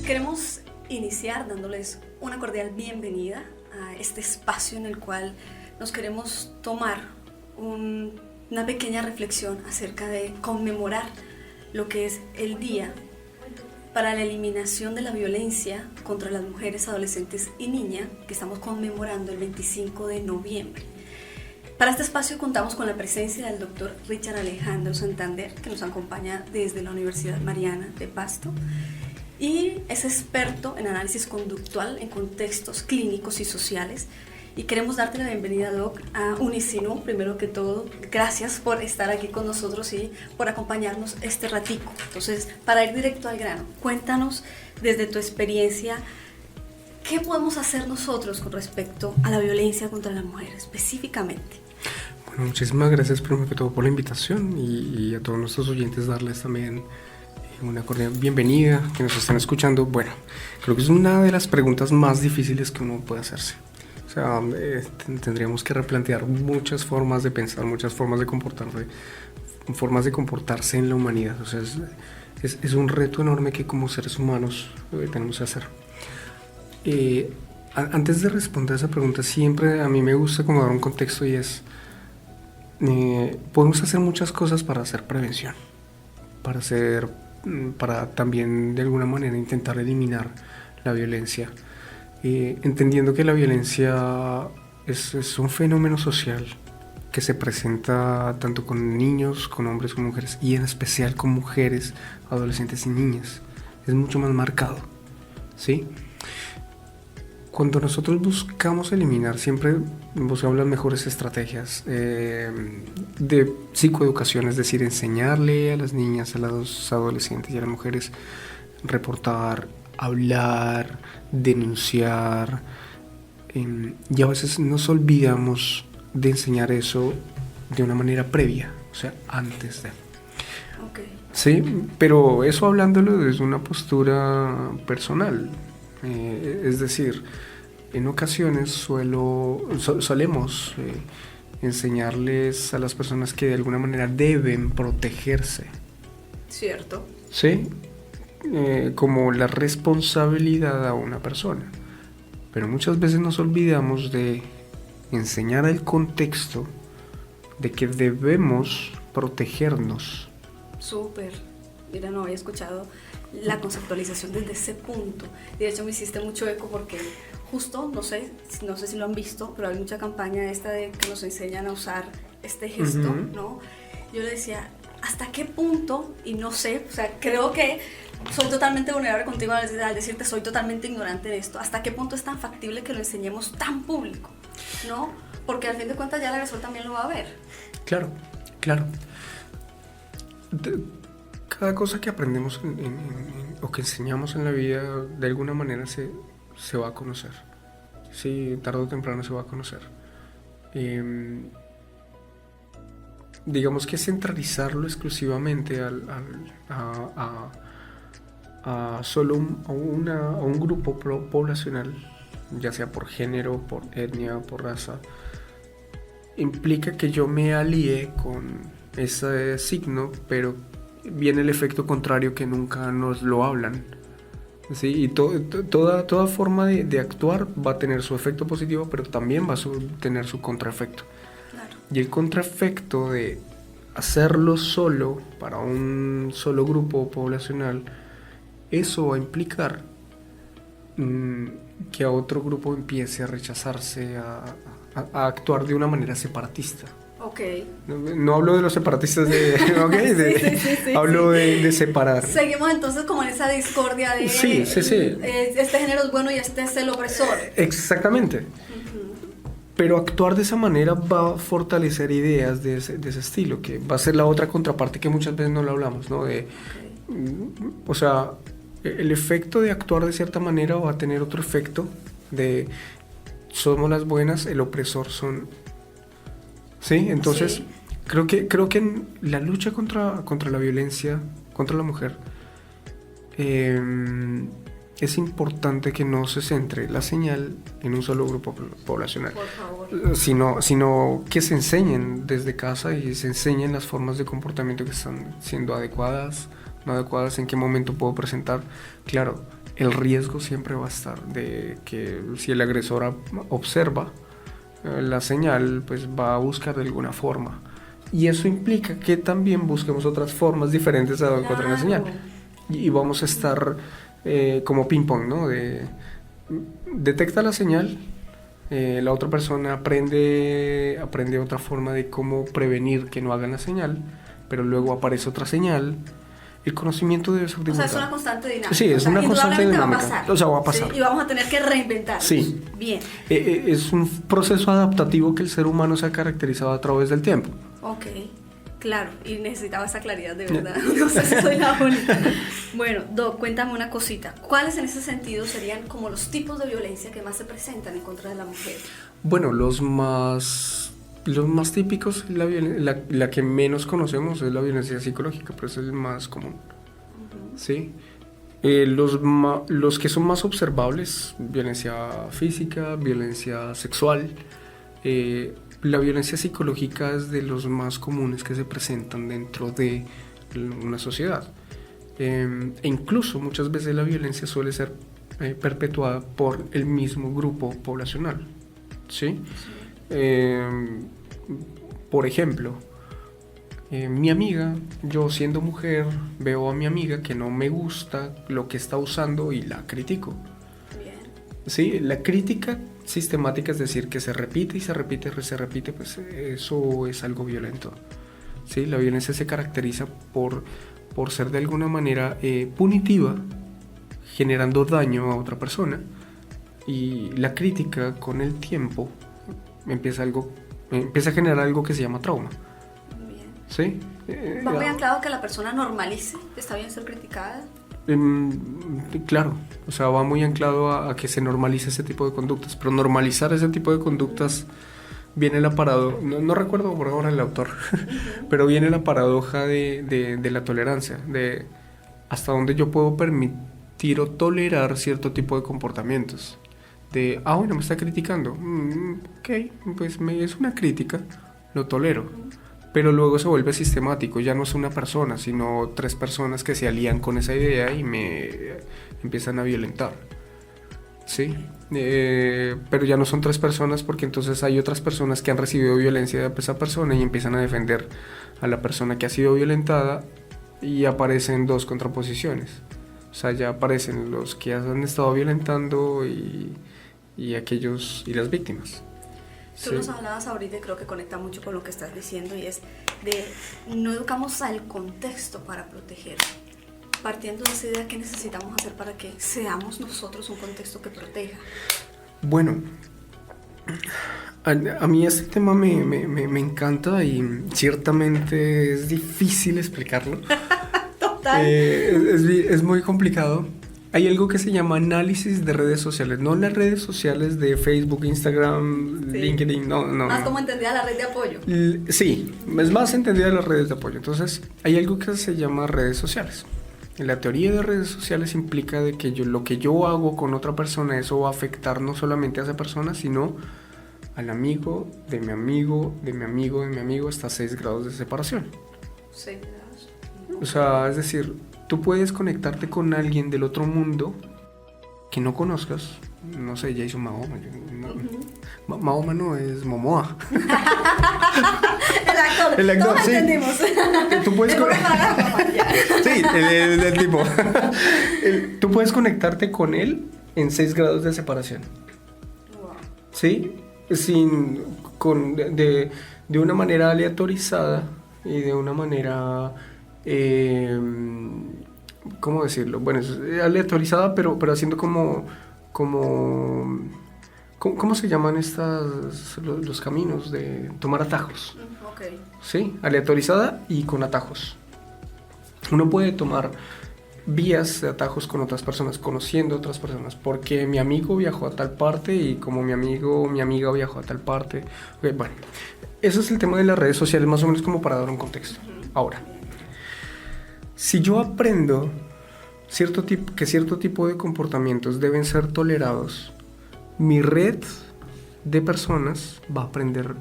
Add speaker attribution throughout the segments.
Speaker 1: Queremos iniciar dándoles una cordial bienvenida a este espacio en el cual nos queremos tomar una pequeña reflexión acerca de conmemorar lo que es el Día para la Eliminación de la Violencia contra las Mujeres, Adolescentes y Niñas, que estamos conmemorando el 25 de noviembre. Para este espacio contamos con la presencia del Dr. Richard Alejandro Santander, que nos acompaña desde la Universidad Mariana de Pasto, y es experto en análisis conductual en contextos clínicos y sociales. Y queremos darte la bienvenida, Doc, a Unicinu. Primero que todo, gracias por estar aquí con nosotros y por acompañarnos este ratico. Entonces, para ir directo al grano, cuéntanos desde tu experiencia, ¿qué podemos hacer nosotros con respecto a la violencia contra la mujer específicamente?
Speaker 2: Bueno, muchísimas gracias primero que todo por la invitación y a todos nuestros oyentes darles también una cordial bienvenida, que nos están escuchando. Bueno, creo que es una de las preguntas más difíciles que uno puede hacerse. O sea, tendríamos que replantear muchas formas de pensar, muchas formas de comportarse en la humanidad. O sea, es un reto enorme que como seres humanos tenemos que hacer. Antes de responder a esa pregunta, siempre a mí me gusta como dar un contexto y es, podemos hacer muchas cosas para hacer prevención, para también de alguna manera intentar eliminar la violencia, entendiendo que la violencia es un fenómeno social que se presenta tanto con niños, con hombres, con mujeres y en especial con mujeres, adolescentes y niñas. Es mucho más marcado, ¿sí? Cuando nosotros buscamos eliminar, siempre buscamos las mejores estrategias de psicoeducación, es decir, enseñarle a las niñas, a los adolescentes y a las mujeres, reportar, hablar, denunciar, y a veces nos olvidamos de enseñar eso de una manera previa, o sea, antes de.
Speaker 1: Okay.
Speaker 2: Sí, pero eso hablándolo desde una postura personal. Es decir, en ocasiones solemos enseñarles a las personas que de alguna manera deben protegerse.
Speaker 1: Cierto.
Speaker 2: ¿Sí? Como la responsabilidad a una persona. Pero muchas veces nos olvidamos de enseñar el contexto de que debemos protegernos.
Speaker 1: Súper. Mira, no había escuchado la conceptualización desde ese punto. De hecho, me hiciste mucho eco porque justo, no sé si lo han visto, pero hay mucha campaña esta de que nos enseñan a usar este gesto, ¿no? Yo le decía, ¿hasta qué punto? Y no sé, o sea, creo que soy totalmente vulnerable contigo al decirte soy totalmente ignorante de esto. ¿Hasta qué punto es tan factible que lo enseñemos tan público? ¿No? Porque al fin de cuentas ya el agresor también lo va a ver.
Speaker 2: Claro. Cada cosa que aprendemos o que enseñamos en la vida, de alguna manera se va a conocer. Sí, tarde o temprano se va a conocer. Digamos que centralizarlo exclusivamente a solo a un grupo poblacional, ya sea por género, por etnia, por raza, implica que yo me alíe con ese signo, pero viene el efecto contrario que nunca nos lo hablan. Sí, y toda forma de actuar va a tener su efecto positivo, pero también va a tener su contraefecto.
Speaker 1: Claro.
Speaker 2: Y el contraefecto de hacerlo solo para un solo grupo poblacional, eso va a implicar que a otro grupo empiece a rechazarse, a actuar de una manera separatista.
Speaker 1: Okay.
Speaker 2: No hablo de los separatistas sí, hablo de separar.
Speaker 1: Seguimos entonces como en esa discordia de
Speaker 2: sí.
Speaker 1: Este género es bueno y este es el opresor.
Speaker 2: Exactamente. Pero actuar de esa manera va a fortalecer ideas de ese estilo, que va a ser la otra contraparte que muchas veces no lo hablamos, ¿no? O sea, el efecto de actuar de cierta manera va a tener otro efecto de somos las buenas, el opresor son. Sí, entonces sí. Creo que en la lucha contra la violencia contra la mujer es importante que no se centre la señal en un solo grupo poblacional,
Speaker 1: por
Speaker 2: favor. Sino que se enseñen desde casa y se enseñen las formas de comportamiento que están siendo adecuadas, no adecuadas, en qué momento puedo presentar. Claro, el riesgo siempre va a estar de que si el agresor observa la señal, pues va a buscar de alguna forma. Y eso implica que también busquemos otras formas diferentes de encontrar la señal. Y vamos a estar como ping-pong, ¿no? Detecta la señal, la otra persona aprende otra forma de cómo prevenir que no hagan la señal, pero luego aparece otra señal. El conocimiento debe ser divulgado.
Speaker 1: O sea, es una constante dinámica.
Speaker 2: Sí, es una constante dinámica. Va a pasar.
Speaker 1: Sí, y vamos a tener que reinventar.
Speaker 2: Sí.
Speaker 1: Bien.
Speaker 2: Es un proceso adaptativo que el ser humano se ha caracterizado a través del tiempo.
Speaker 1: Ok, claro, y necesitaba esa claridad de verdad. No sé si soy la única. Bueno, Doc, cuéntame una cosita. ¿Cuáles en ese sentido serían como los tipos de violencia que más se presentan en contra de la mujer?
Speaker 2: Bueno, los más típicos, la que menos conocemos es la violencia psicológica, pero es el más común. ¿Sí? Los que son más observables, violencia física, violencia sexual. La violencia psicológica es de los más comunes que se presentan dentro de una sociedad. E incluso muchas veces la violencia suele ser perpetuada por el mismo grupo poblacional. ¿Sí? Por ejemplo, mi amiga, yo siendo mujer, veo a mi amiga que no me gusta lo que está usando y la critico.
Speaker 1: Bien.
Speaker 2: Sí, la crítica sistemática, es decir, que se repite y se repite, pues eso es algo violento. Sí, la violencia se caracteriza por ser de alguna manera punitiva, generando daño a otra persona, y la crítica con el tiempo empieza a generar algo que se llama trauma.
Speaker 1: Bien.
Speaker 2: ¿Sí?
Speaker 1: ¿Va muy anclado que la persona normalice? ¿Está bien ser criticada?
Speaker 2: Claro, o sea, va muy anclado a que se normalice ese tipo de conductas, pero normalizar ese tipo de conductas viene la paradoja, no recuerdo por ahora el autor, pero viene la paradoja de la tolerancia, de hasta dónde yo puedo permitir o tolerar cierto tipo de comportamientos. Bueno, me está criticando, ok, pues es una crítica, lo tolero. Pero luego se vuelve sistemático, ya no es una persona, sino 3 personas que se alían con esa idea y me empiezan a violentar. ¿Sí? Pero ya no son 3 personas, porque entonces hay otras personas que han recibido violencia de esa persona y empiezan a defender a la persona que ha sido violentada, y aparecen 2 contraposiciones. O sea, ya aparecen los que han estado violentando y aquellos y las víctimas.
Speaker 1: Tú nos hablabas ahorita y creo que conecta mucho con lo que estás diciendo, y es de no educamos al contexto para proteger. Partiendo de esa idea, ¿qué necesitamos hacer para que seamos nosotros un contexto que proteja?
Speaker 2: Bueno, a mí este tema me encanta y ciertamente es difícil explicarlo.
Speaker 1: Total.
Speaker 2: Es muy complicado. Hay algo que se llama análisis de redes sociales, no las redes sociales de Facebook, Instagram, sí. LinkedIn, no.
Speaker 1: Más como entendida la red de apoyo.
Speaker 2: Sí, es más entendida las redes de apoyo. Entonces, hay algo que se llama redes sociales. La teoría de redes sociales implica de que lo que yo hago con otra persona, eso va a afectar no solamente a esa persona, sino al amigo, de mi amigo, de mi amigo, de mi amigo, hasta 6 grados de separación.
Speaker 1: 6 grados.
Speaker 2: O sea, es decir, tú puedes conectarte con alguien del otro mundo que no conozcas. No sé, Jason Mahoma. Mahoma no, es Momoa.
Speaker 1: El actor. Todos
Speaker 2: sí.
Speaker 1: entendimos.
Speaker 2: Tú puedes sí, el tipo. Tú puedes conectarte con él en 6 grados de separación.
Speaker 1: Wow.
Speaker 2: ¿Sí? De una manera aleatorizada y de una manera... ¿cómo decirlo? Bueno, es aleatorizada, pero haciendo ¿cómo se llaman los caminos de tomar atajos?
Speaker 1: Okay.
Speaker 2: Sí, aleatorizada y con atajos. Uno puede tomar vías de atajos con otras personas, conociendo a otras personas, porque mi amigo viajó a tal parte y como mi amiga viajó a tal parte. Okay, bueno, eso es el tema de las redes sociales, más o menos como para dar un contexto. Ahora, si yo aprendo que cierto tipo de comportamientos deben ser tolerados, mi red de personas va a aprender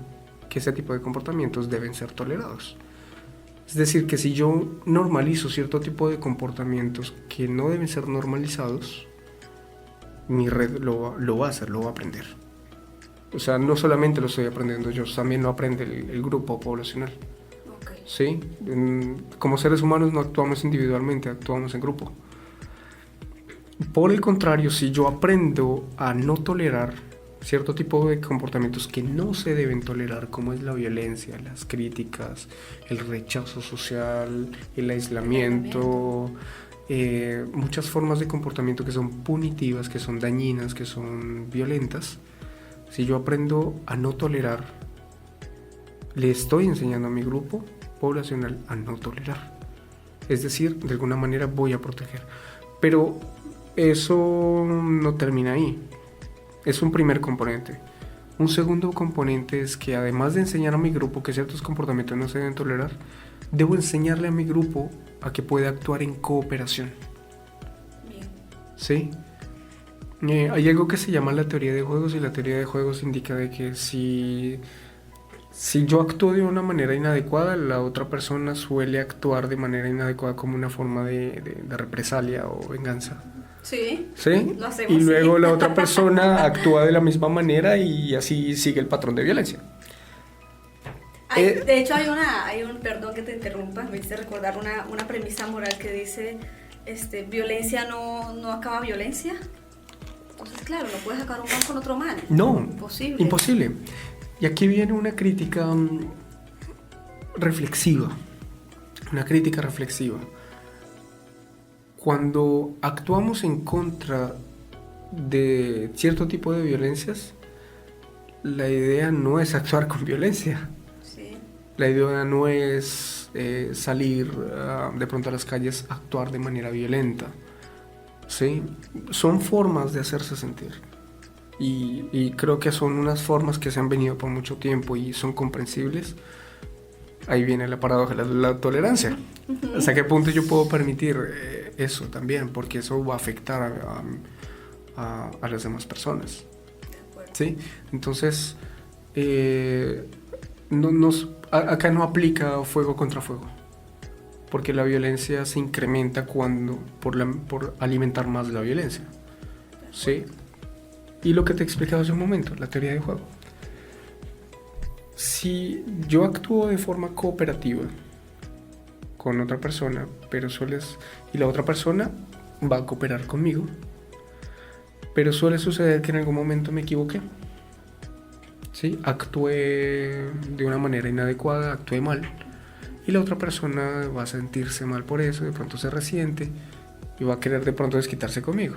Speaker 2: que ese tipo de comportamientos deben ser tolerados. Es decir, que si yo normalizo cierto tipo de comportamientos que no deben ser normalizados, mi red lo va a hacer, lo va a aprender. O sea, no solamente lo estoy aprendiendo yo, también lo aprende el grupo poblacional.
Speaker 1: Okay.
Speaker 2: ¿Sí? Como seres humanos no actuamos individualmente, actuamos en grupo. Por el contrario, si yo aprendo a no tolerar cierto tipo de comportamientos que no se deben tolerar, como es la violencia, las críticas, el rechazo social, el aislamiento, muchas formas de comportamiento que son punitivas, que son dañinas, que son violentas. Si yo aprendo a no tolerar, le estoy enseñando a mi grupo poblacional a no tolerar. Es decir, de alguna manera voy a proteger. Pero eso no termina ahí. Es un primer componente. Un segundo componente es que además de enseñar a mi grupo que ciertos comportamientos no se deben tolerar, debo enseñarle a mi grupo a que pueda actuar en cooperación.
Speaker 1: Bien.
Speaker 2: ¿Sí? Hay algo que se llama la teoría de juegos, y la teoría de juegos indica de que si yo actúo de una manera inadecuada, la otra persona suele actuar de manera inadecuada como una forma de represalia o venganza.
Speaker 1: Sí,
Speaker 2: ¿Sí?
Speaker 1: lo hacemos.
Speaker 2: Y luego
Speaker 1: sí.
Speaker 2: la otra persona actúa de la misma manera y así sigue el patrón de violencia.
Speaker 1: De hecho hay un, perdón que te interrumpa, me hiciste recordar una premisa moral que dice, violencia no acaba violencia. Entonces, claro, no puedes acabar un mal con otro mal.
Speaker 2: No,
Speaker 1: Imposible.
Speaker 2: Y aquí viene una crítica reflexiva. Una crítica reflexiva. Cuando actuamos en contra de cierto tipo de violencias, la idea no es actuar con violencia.
Speaker 1: Sí.
Speaker 2: La idea no es salir de pronto a las calles a actuar de manera violenta. ¿Sí? Son formas de hacerse sentir. Y creo que son unas formas que se han venido por mucho tiempo y son comprensibles. Ahí viene la paradoja de la tolerancia.
Speaker 1: Uh-huh.
Speaker 2: ¿Hasta qué punto yo puedo permitir eso también? Porque eso va a afectar a las demás personas. ¿Sí? Entonces, acá no aplica fuego contra fuego. Porque la violencia se incrementa por alimentar más la violencia. ¿Sí? Y lo que te explicaba hace un momento, la teoría de juego. Si yo actúo de forma cooperativa con otra persona, y la otra persona va a cooperar conmigo, pero suele suceder que en algún momento me equivoqué. ¿Sí? Actué de una manera inadecuada, actué mal, y la otra persona va a sentirse mal por eso, de pronto se resiente y va a querer de pronto desquitarse conmigo.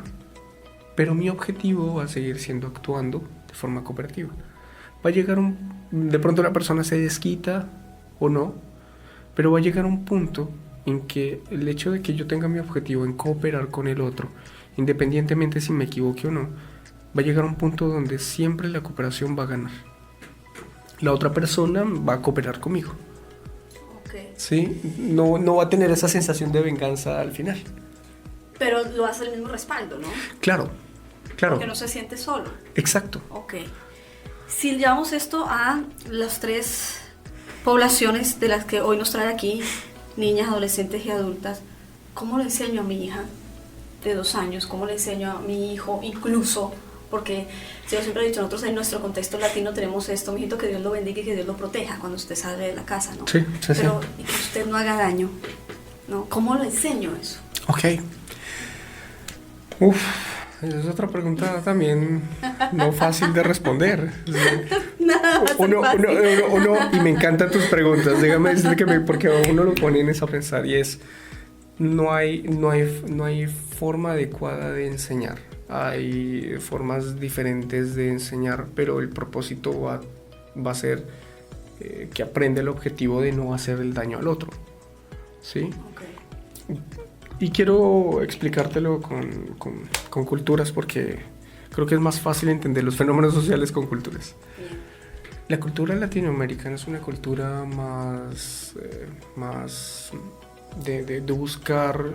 Speaker 2: Pero mi objetivo va a seguir siendo actuando de forma cooperativa. Va a llegar de pronto la persona se desquita o no, pero va a llegar un punto en que el hecho de que yo tenga mi objetivo en cooperar con el otro, independientemente si me equivoque o no, va a llegar un punto donde siempre la cooperación va a ganar. La otra persona va a cooperar conmigo.
Speaker 1: Okay.
Speaker 2: ¿Sí? No va a tener esa sensación de venganza al final.
Speaker 1: Pero lo hace el mismo respaldo, ¿no?
Speaker 2: Claro.
Speaker 1: Porque no se siente solo.
Speaker 2: Exacto.
Speaker 1: Ok. Si llevamos esto a las 3 poblaciones de las que hoy nos trae aquí, niñas, adolescentes y adultas, ¿cómo le enseño a mi hija de 2 años? ¿Cómo le enseño a mi hijo incluso? Porque yo siempre he dicho, nosotros en nuestro contexto latino tenemos esto, mijito, que Dios lo bendiga y que Dios lo proteja cuando usted sale de la casa, ¿no?
Speaker 2: Sí.
Speaker 1: Pero y que usted no haga daño, ¿no? ¿Cómo lo enseño eso?
Speaker 2: Ok. Esa es otra pregunta también no fácil de responder.
Speaker 1: Nada más
Speaker 2: Uno, y me encantan tus preguntas, déjame decirte porque uno lo pone en eso a pensar, y es, no hay forma adecuada de enseñar. Hay formas diferentes de enseñar, pero el propósito va a ser que aprenda el objetivo de no hacer el daño al otro. ¿Sí?
Speaker 1: Okay.
Speaker 2: Y quiero explicártelo con culturas, porque creo que es más fácil entender los fenómenos sociales con culturas.
Speaker 1: Bien.
Speaker 2: La cultura latinoamericana es una cultura más de buscar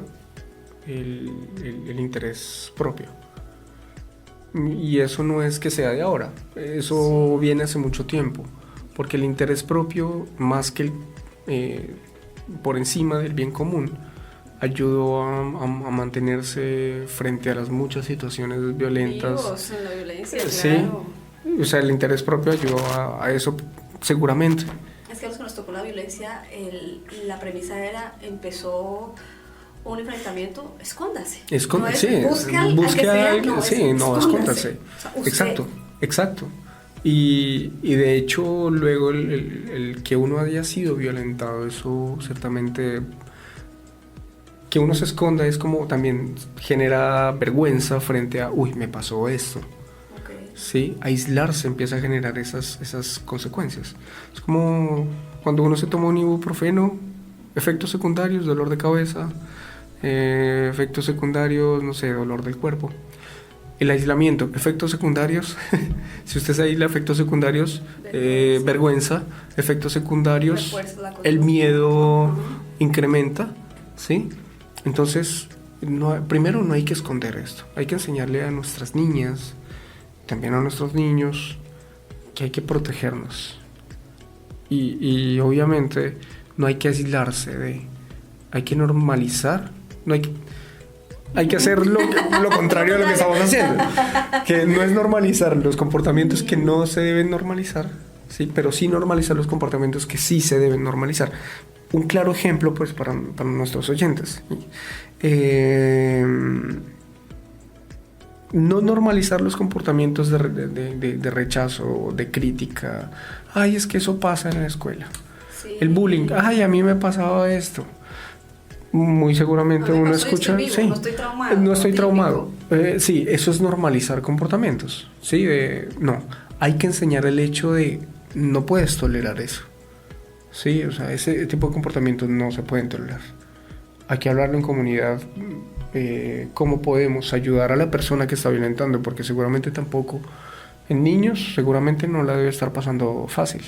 Speaker 2: el interés propio. Y eso no es que sea de ahora, eso viene hace mucho tiempo, porque el interés propio, más que por encima del bien común, ayudó a mantenerse frente a las muchas situaciones violentas.
Speaker 1: Vivos en la violencia,
Speaker 2: Sí,
Speaker 1: claro.
Speaker 2: o sea, el interés propio ayudó a eso seguramente.
Speaker 1: Es que a los que nos tocó la violencia, la premisa era, empezó un enfrentamiento, escóndase. No es,
Speaker 2: Sí,
Speaker 1: busque
Speaker 2: a
Speaker 1: sea,
Speaker 2: alguien,
Speaker 1: no,
Speaker 2: sí, no, escóndase.
Speaker 1: O sea, usted.
Speaker 2: Exacto. Y de hecho, luego el que uno haya sido violentado, eso ciertamente, que uno se esconda es como también genera vergüenza frente a, uy, me pasó esto.
Speaker 1: Okay.
Speaker 2: Sí, aislarse empieza a generar esas consecuencias. Es como cuando uno se toma un ibuprofeno, efectos secundarios, dolor de cabeza, efectos secundarios, no sé, dolor del cuerpo. El aislamiento, efectos secundarios, si usted se aísla, efectos secundarios, vergüenza, efectos secundarios, el miedo incrementa, ¿sí? Entonces, primero no hay que esconder esto, hay que enseñarle a nuestras niñas, también a nuestros niños, que hay que protegernos. Y obviamente no hay que aislarse hay que normalizar, hay que hacer lo contrario a lo que estamos haciendo, que no es normalizar los comportamientos que no se deben normalizar, ¿sí? Pero sí normalizar los comportamientos que sí se deben normalizar. Un claro ejemplo, pues, para nuestros oyentes. No normalizar los comportamientos de rechazo, de crítica. Ay, es que eso pasa en la escuela. Sí. El bullying. Ay, a mí me pasaba esto. Muy seguramente uno escucha, sí, no estoy traumado. Sí, eso es normalizar comportamientos, sí, no, hay que enseñar el hecho de no puedes tolerar eso, sí, o sea, ese tipo de comportamientos no se pueden tolerar. Hay que hablarlo en comunidad, cómo podemos ayudar a la persona que está violentando, porque seguramente tampoco, en niños seguramente no la debe estar pasando fácil.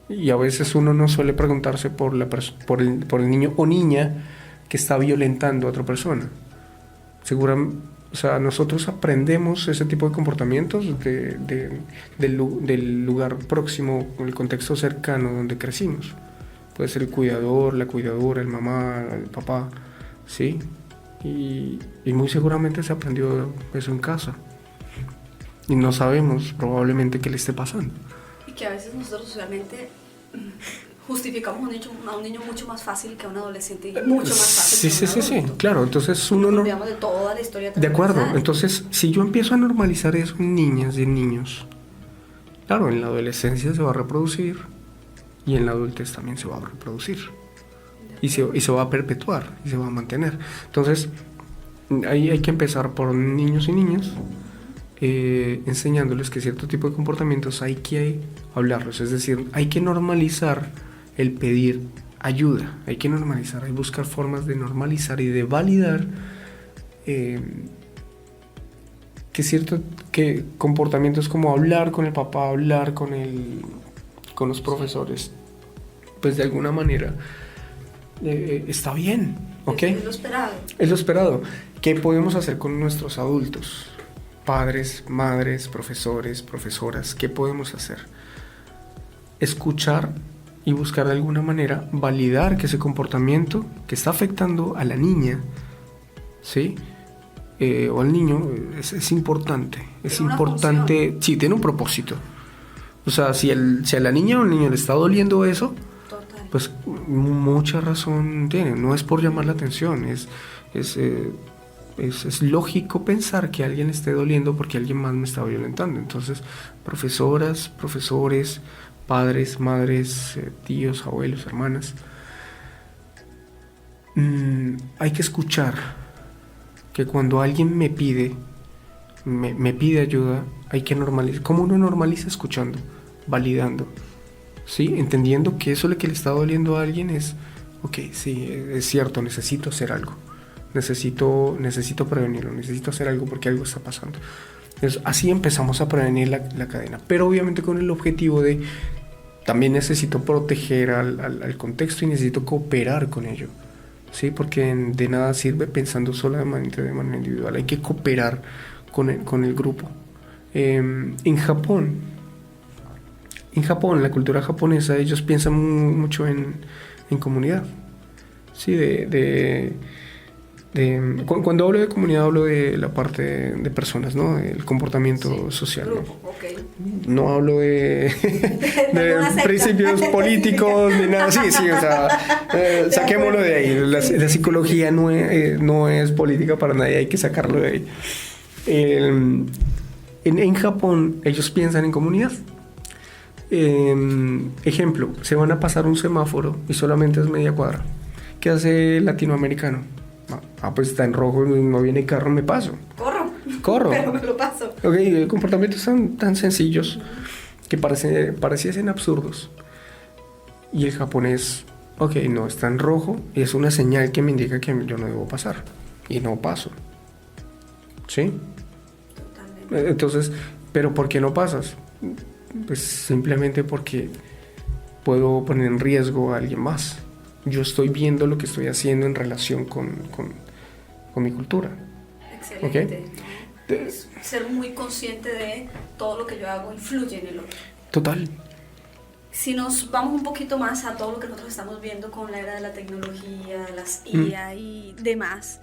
Speaker 2: Y a veces uno no suele preguntarse por el niño o niña que está violentando a otra persona. O sea, nosotros aprendemos ese tipo de comportamientos del lugar próximo, el contexto cercano donde crecimos. Puede ser el cuidador, la cuidadora, el mamá, el papá, ¿sí? Y muy seguramente se aprendió eso en casa. Y no sabemos probablemente qué le esté pasando.
Speaker 1: Que a veces nosotros socialmente justificamos a un niño mucho más fácil que a un adolescente, mucho más fácil que a un adulto.
Speaker 2: Sí, claro, entonces uno no...
Speaker 1: Olvidamos de toda la historia.
Speaker 2: De acuerdo, entonces si yo empiezo a normalizar eso en niñas y en niños, claro, en la adolescencia se va a reproducir y en la adultez también se va a reproducir y se va a perpetuar y se va a mantener. Entonces ahí hay que empezar por niños y niñas, enseñándoles que cierto tipo de comportamientos hay que hablarlos, es decir, hay que normalizar el pedir ayuda, hay que normalizar, hay que buscar formas de normalizar y de validar que comportamientos como hablar con el papá, hablar con los profesores, pues de alguna manera está bien, ¿ok?
Speaker 1: Es lo esperado.
Speaker 2: Es lo esperado. ¿Qué podemos hacer con nuestros adultos? Padres, madres, profesores, profesoras, ¿qué podemos hacer? Escuchar y buscar de alguna manera validar que ese comportamiento que está afectando a la niña, ¿sí? O al niño, es importante. Es importante, función. Sí, tiene un propósito. O sea, si a la niña o al niño le está doliendo eso, total, pues mucha razón tiene. No es por llamar la atención, es lógico pensar que a alguien le esté doliendo porque alguien más me está violentando. Entonces, profesoras, profesores, padres, madres, tíos, abuelos, hermanas, hay que escuchar que cuando alguien me pide ayuda, hay que normalizar. ¿Cómo uno normaliza? Escuchando, validando, ¿sí? Entendiendo que eso lo que le está doliendo a alguien es, ok, sí, es cierto, necesito hacer algo. Necesito prevenirlo, necesito hacer algo porque algo está pasando. Entonces, así empezamos a prevenir la cadena, pero obviamente con el objetivo de también necesito proteger al contexto y necesito cooperar con ello, ¿sí? Porque de nada sirve pensando solamente de manera individual, hay que cooperar con el grupo. En Japón, la cultura japonesa, ellos piensan mucho en comunidad. Sí, cuando hablo de comunidad hablo de la parte de personas, ¿no? El comportamiento social, ¿no?
Speaker 1: Grupo, ok.
Speaker 2: No hablo de
Speaker 1: una secta.
Speaker 2: principios políticos ni nada. Sí, o sea, saquémoslo de ahí. La psicología no es política para nadie, hay que sacarlo de ahí. En Japón ellos piensan en comunidad. Ejemplo, se van a pasar un semáforo y solamente es media cuadra. ¿Qué hace el latinoamericano? Pues está en rojo, no viene carro, me paso. Corro.
Speaker 1: Pero me lo paso.
Speaker 2: Ok, comportamientos tan sencillos que pareciesen absurdos. Y el japonés, ok, no, está en rojo y es una señal que me indica que yo no debo pasar. Y no paso. ¿Sí?
Speaker 1: Totalmente.
Speaker 2: Entonces, ¿pero por qué no pasas? Pues simplemente porque puedo poner en riesgo a alguien más. Yo estoy viendo lo que estoy haciendo en relación con mi cultura.
Speaker 1: Excelente.
Speaker 2: ¿Okay?
Speaker 1: Es ser muy consciente de todo lo que yo hago influye en el otro.
Speaker 2: Total.
Speaker 1: Si nos vamos un poquito más a todo lo que nosotros estamos viendo con la era de la tecnología, las IA y demás,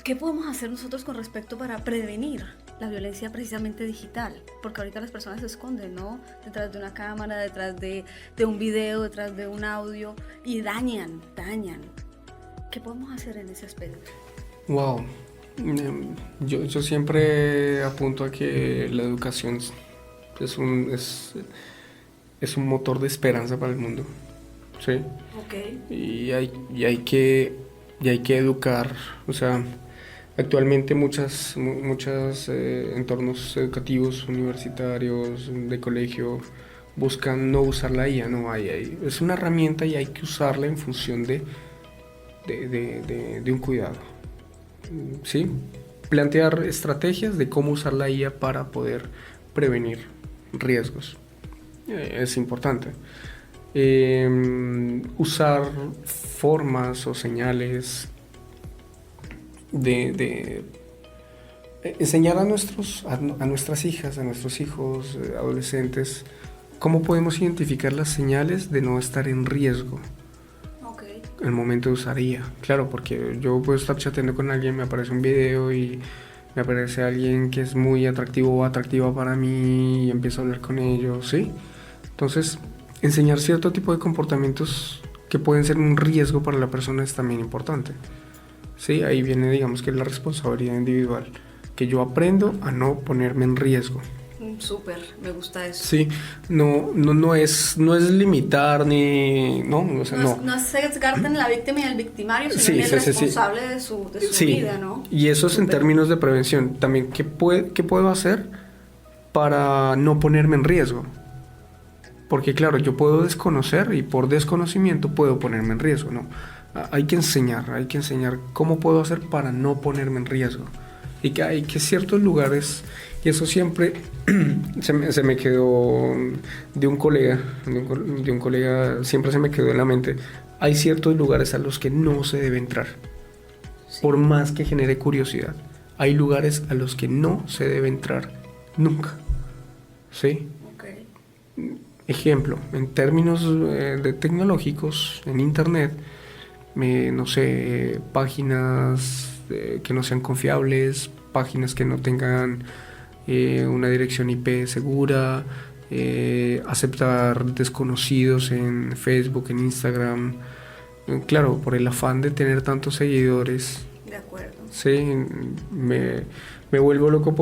Speaker 1: ¿qué podemos hacer nosotros con respecto para prevenir la violencia precisamente digital? Porque ahorita las personas se esconden, ¿no? Detrás de una cámara, detrás de un video, detrás de un audio y dañan. ¿Qué podemos hacer en ese aspecto?
Speaker 2: Wow. Yo siempre apunto a que la educación es un motor de esperanza para el mundo. ¿Sí?
Speaker 1: Okay.
Speaker 2: Y hay que educar, o sea, actualmente muchos entornos educativos, universitarios, de colegio, buscan no usar la IA, no, es una herramienta y hay que usarla en función de un cuidado, ¿sí? Plantear estrategias de cómo usar la IA para poder prevenir riesgos, es importante. Usar formas o señales de enseñar a nuestras hijas, a nuestros hijos, adolescentes, cómo podemos identificar las señales de no estar en riesgo en el momento de usar IA. Claro, porque yo puedo estar chateando con alguien, me aparece un video y me aparece alguien que es muy atractivo o atractiva para mí y empiezo a hablar con ellos, ¿sí? Entonces, enseñar cierto tipo de comportamientos que pueden ser un riesgo para la persona es también importante. Sí, ahí viene, digamos, que la responsabilidad individual, que yo aprendo a no ponerme en riesgo.
Speaker 1: Súper, me gusta eso.
Speaker 2: Sí, no es limitar ni... No, o sea,
Speaker 1: no es sesgarte en la víctima y el victimario, sino en el responsable de su vida, ¿no?
Speaker 2: Y eso es en términos de prevención. También, ¿qué puedo hacer para no ponerme en riesgo? Porque claro, yo puedo desconocer y por desconocimiento puedo ponerme en riesgo, ¿no? Hay que enseñar cómo puedo hacer para no ponerme en riesgo. Y que hay que ciertos lugares, y eso siempre se me quedó de un colega, siempre se me quedó en la mente. Hay ciertos lugares a los que no se debe entrar, sí, por más que genere curiosidad. Hay lugares a los que no se debe entrar nunca, ¿sí?
Speaker 1: Okay.
Speaker 2: Ejemplo, en términos de tecnológicos, en internet, no sé, páginas que no sean confiables, páginas que no tengan una dirección IP segura, aceptar desconocidos en Facebook, en Instagram, claro, por el afán de tener tantos seguidores.
Speaker 1: De acuerdo.
Speaker 2: Sí, me vuelvo loco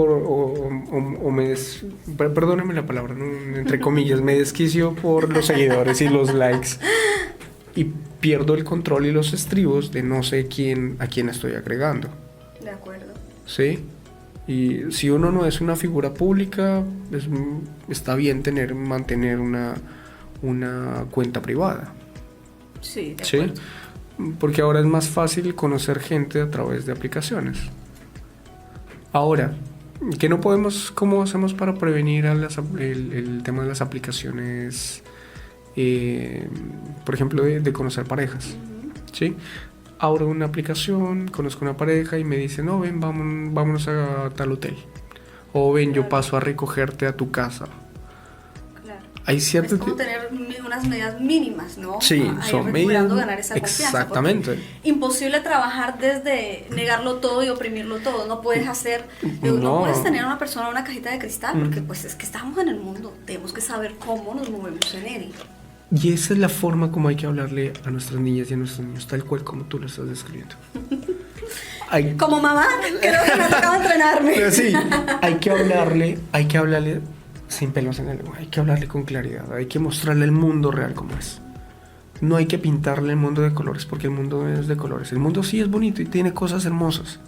Speaker 2: perdóneme la palabra, ¿no? Entre comillas, me desquicio por los seguidores y los likes y pierdo el control y los estribos de no sé a quién estoy agregando.
Speaker 1: De acuerdo.
Speaker 2: Sí, y si uno no es una figura pública, está bien mantener una cuenta privada.
Speaker 1: Sí, de acuerdo.
Speaker 2: ¿Sí? Porque ahora es más fácil conocer gente a través de aplicaciones. Ahora, ¿cómo hacemos para prevenir el tema de las aplicaciones, por ejemplo, de conocer parejas? Uh-huh. ¿Sí? Abro una aplicación, conozco una pareja y me dice, no, ven, vámonos a tal hotel. O ven, claro, yo paso a recogerte a tu casa.
Speaker 1: Claro.
Speaker 2: hay ciertos...
Speaker 1: Es como tener unas medidas mínimas, ¿no?
Speaker 2: Sí, son medidas...
Speaker 1: ganar esa confianza.
Speaker 2: Exactamente.
Speaker 1: Imposible trabajar desde negarlo todo y oprimirlo todo. No puedes hacer... No puedes tener a una persona en una cajita de cristal, porque pues es que estamos en el mundo. Tenemos que saber cómo nos movemos en él.
Speaker 2: Y esa es la forma como hay que hablarle a nuestras niñas y a nuestros niños, tal cual como tú lo estás describiendo.
Speaker 1: Como mamá, creo que me ha tocado entrenarme.
Speaker 2: Pero sí, hay que hablarle sin pelos en el ojo, hay que hablarle con claridad, hay que mostrarle el mundo real como es. No hay que pintarle el mundo de colores, porque el mundo es de colores. El mundo sí es bonito y tiene cosas hermosas,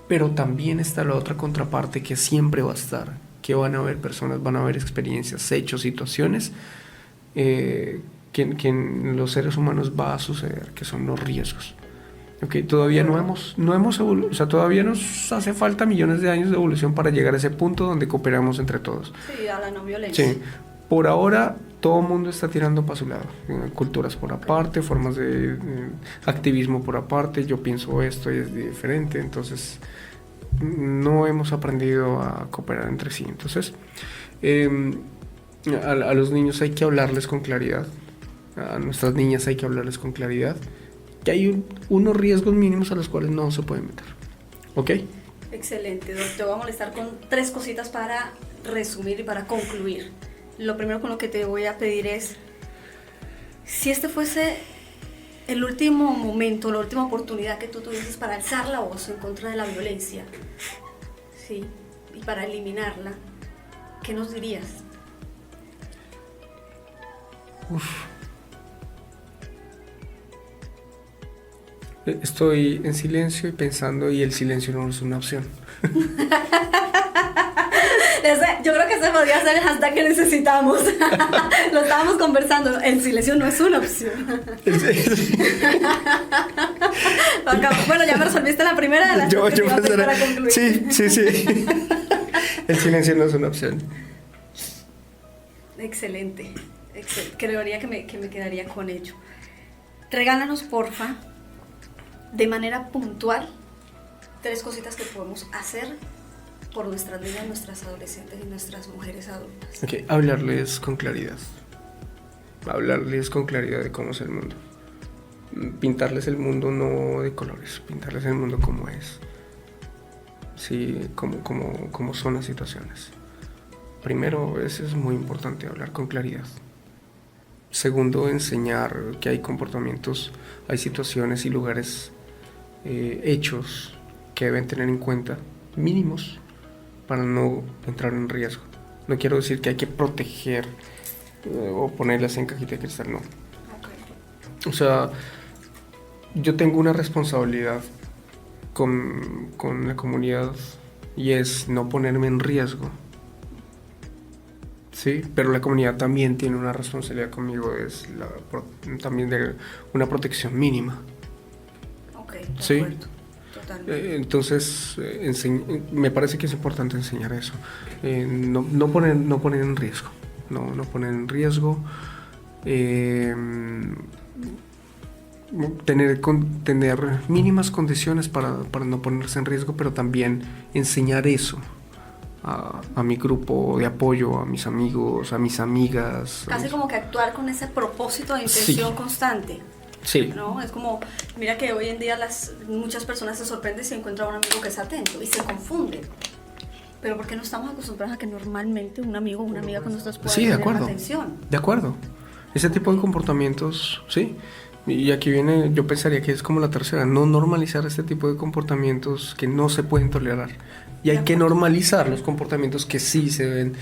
Speaker 2: pero también está la otra contraparte que siempre va a estar, que van a haber personas, van a haber experiencias, hechos, situaciones que en los seres humanos va a suceder, que son los riesgos. Okay, todavía no hemos o sea, todavía nos hace falta millones de años de evolución para llegar a ese punto donde cooperamos entre todos.
Speaker 1: Sí, a la no violencia.
Speaker 2: Sí, por ahora todo el mundo está tirando para su lado, culturas por aparte, formas de activismo por aparte, yo pienso esto y es diferente, entonces no hemos aprendido a cooperar entre sí. Entonces, a los niños hay que hablarles con claridad, a nuestras niñas hay que hablarles con claridad, que hay unos riesgos mínimos a los cuales no se pueden meter. ¿Ok?
Speaker 1: Excelente, doctor. Te voy a molestar con 3 cositas para resumir y para concluir. Lo primero con lo que te voy a pedir es, si este fuese el último momento, la última oportunidad que tú tuvieses para alzar la voz en contra de la violencia, ¿sí? Y para eliminarla, ¿qué nos dirías?
Speaker 2: Estoy en silencio y pensando, y el silencio no es una opción.
Speaker 1: Yo creo que ese podría ser el hashtag que necesitamos. Lo estábamos conversando. El silencio no es una opción. Bueno, ya me resolviste la primera de las dos que iba a hacer para concluir.
Speaker 2: Sí. El silencio no es una opción.
Speaker 1: Excelente. Creería que me quedaría con ello. Regálanos, porfa, de manera puntual, 3 cositas que podemos hacer por nuestras niñas, nuestras adolescentes y nuestras mujeres adultas.
Speaker 2: Okay, hablarles con claridad. Hablarles con claridad de cómo es el mundo. Pintarles el mundo no de colores, pintarles el mundo como es. Sí, como son las situaciones. Primero, eso es muy importante, hablar con claridad. Segundo, enseñar que hay comportamientos, hay situaciones y lugares, hechos que deben tener en cuenta, mínimos, para no entrar en riesgo. No quiero decir que hay que proteger o ponerlas en cajita de cristal, no. Okay. O sea, yo tengo una responsabilidad con la comunidad y es no ponerme en riesgo. Sí, pero la comunidad también tiene una responsabilidad conmigo, es también de una protección mínima.
Speaker 1: Ok,
Speaker 2: sí.
Speaker 1: Acuerdo. Totalmente.
Speaker 2: Entonces, me parece que es importante enseñar eso. No poner en riesgo. No poner en riesgo. Tener mínimas condiciones para no ponerse en riesgo, pero también enseñar eso a mi grupo de apoyo, a mis amigos, a mis amigas.
Speaker 1: Casi como que actuar con ese propósito de intención constante.
Speaker 2: Sí.
Speaker 1: ¿No? Es como, mira que hoy en día muchas personas se sorprenden si encuentran a un amigo que es atento y se confunden. Pero ¿por qué no estamos acostumbrados a que normalmente un amigo o una amiga con nosotros pueda tener atención?
Speaker 2: De acuerdo. Ese tipo de comportamientos, sí. Y aquí viene, yo pensaría que es como la tercera, no normalizar este tipo de comportamientos que no se pueden tolerar. Y hay que normalizar los comportamientos que sí se deben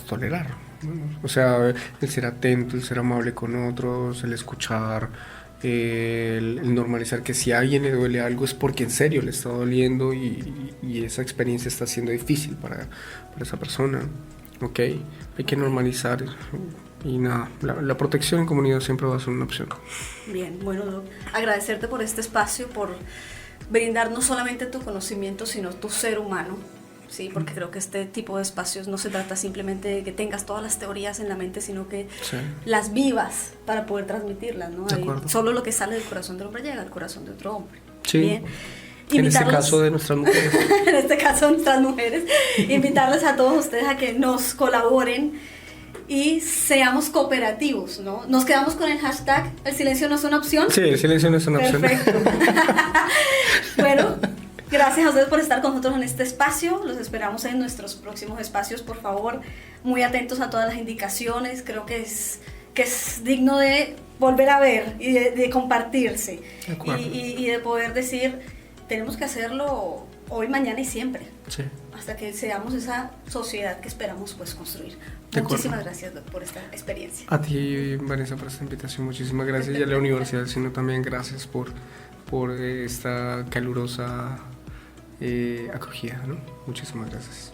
Speaker 2: tolerar. O sea, el ser atento, el ser amable con otros, el escuchar, el normalizar que si a alguien le duele algo es porque en serio le está doliendo y esa experiencia está siendo difícil para esa persona. ¿Ok? Hay que normalizar y nada, la protección en comunidad siempre va a ser una opción.
Speaker 1: Bien, bueno, Doc, agradecerte por este espacio, por brindar no solamente tu conocimiento, sino tu ser humano. Sí, porque creo que este tipo de espacios no se trata simplemente de que tengas todas las teorías en la mente, sino que las vivas para poder transmitirlas, ¿no? Solo lo que sale del corazón del hombre llega al corazón de otro hombre.
Speaker 2: Sí.
Speaker 1: Bien.
Speaker 2: En este
Speaker 1: invitarlos-
Speaker 2: caso de nuestras mujeres.
Speaker 1: en este caso nuestras mujeres, invitarles a todos ustedes a que nos colaboren y seamos cooperativos, ¿no? Nos quedamos con el hashtag El silencio no es una opción.
Speaker 2: Sí, el silencio no es una opción.
Speaker 1: Perfecto. Bueno, gracias a ustedes por estar con nosotros en este espacio. Los esperamos en nuestros próximos espacios. Por favor, muy atentos a todas las indicaciones. Creo que es digno de volver a ver y de compartirse.
Speaker 2: De acuerdo.
Speaker 1: Y de poder decir, tenemos que hacerlo hoy, mañana y siempre.
Speaker 2: Sí.
Speaker 1: Hasta que seamos esa sociedad que esperamos pues construir.
Speaker 2: De acuerdo.
Speaker 1: Muchísimas gracias, Doc, por esta experiencia.
Speaker 2: A ti, Vanessa, por esta invitación, muchísimas gracias. Y a la universidad, sino también gracias por esta calurosa acogida, ¿no? Muchísimas gracias.